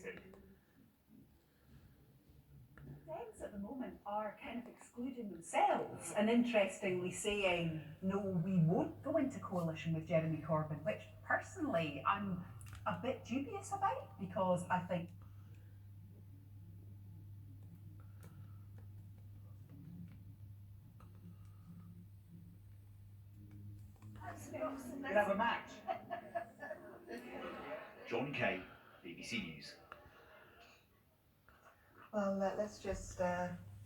it. Dems at the moment are kind of excluding themselves and interestingly saying, no, we won't go into coalition with Jeremy Corbyn, which personally I'm a bit dubious about, because I think We'll have a match. John Kay, BBC News. Well, let's just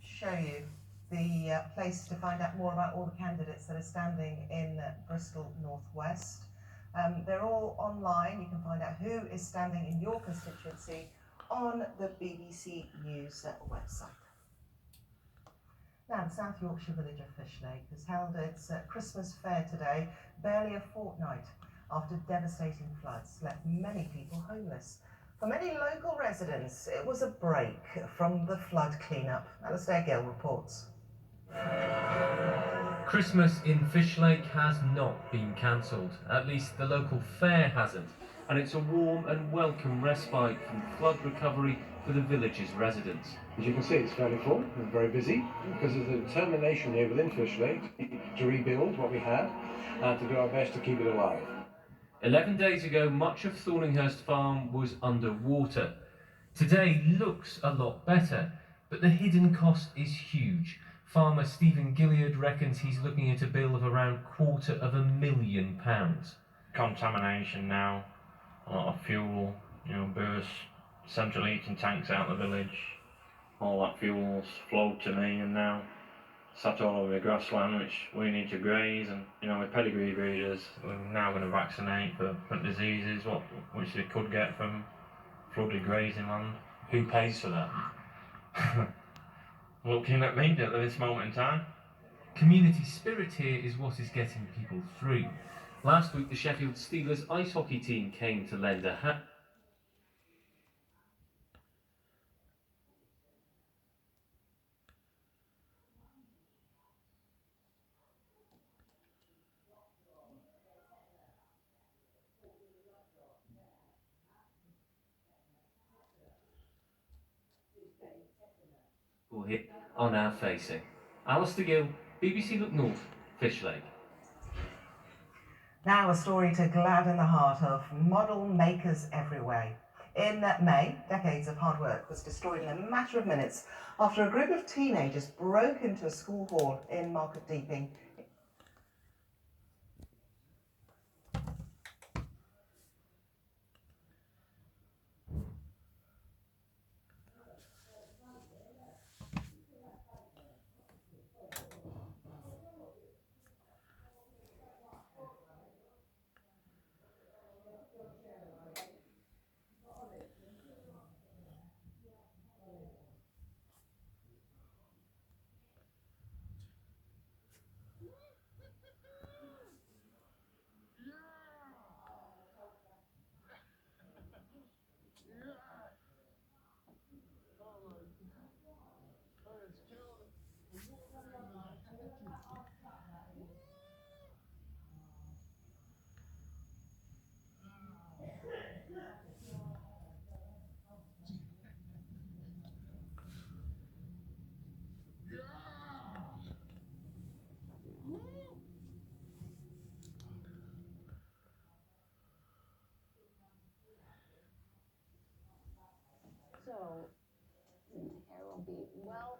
show you the place to find out more about all the candidates that are standing in Bristol Northwest. They're all online. You can find out who is standing in your constituency on the BBC News website. Now, the South Yorkshire village of Fishlake has held its Christmas fair today, barely a fortnight after devastating floods left many people homeless. For many local residents, it was a break from the flood clean-up. Alistair Gill reports. Christmas in Fishlake has not been cancelled. At least the local fair hasn't. And it's a warm and welcome respite from flood recovery for the village's residents. As you can see, it's fairly full and very busy because of the determination here within Fishlake to rebuild what we had and to do our best to keep it alive. 11 days ago, much of Thorninghurst Farm was underwater. Today looks a lot better, but the hidden cost is huge. Farmer Stephen Gilliard reckons he's looking at a bill of around £250,000. Contamination now, a lot of fuel, burst central heating tanks out of the village. All that fuel's flowed to me and now sat all over the grassland, which we need to graze. And with pedigree breeders, we're now going to vaccinate for diseases which they could get from flooded grazing land. Who pays for that? Looking at me at this moment in time. Community spirit here is what is getting people through. Last week, the Sheffield Steelers ice hockey team came to lend a hand. Hit on our facing. Alistair Gill, BBC Look North, Fishlake. Now a story to gladden the heart of model makers everywhere. In May, decades of hard work was destroyed in a matter of minutes after a group of teenagers broke into a school hall in Market Deeping. So, hair will be well.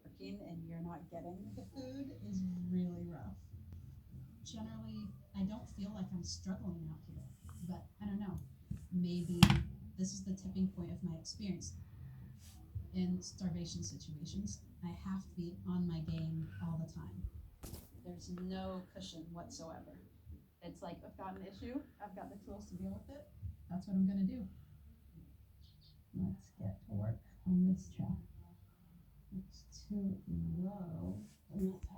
Working and you're not getting the food is really rough. Generally, I don't feel like I'm struggling out here, but I don't know. Maybe this is the tipping point of my experience. In starvation situations, I have to be on my game all the time. There's no cushion whatsoever. It's like, I've got an issue, I've got the tools to deal with it. That's what I'm gonna do. Let's get to work on this track. It's too low. And that's how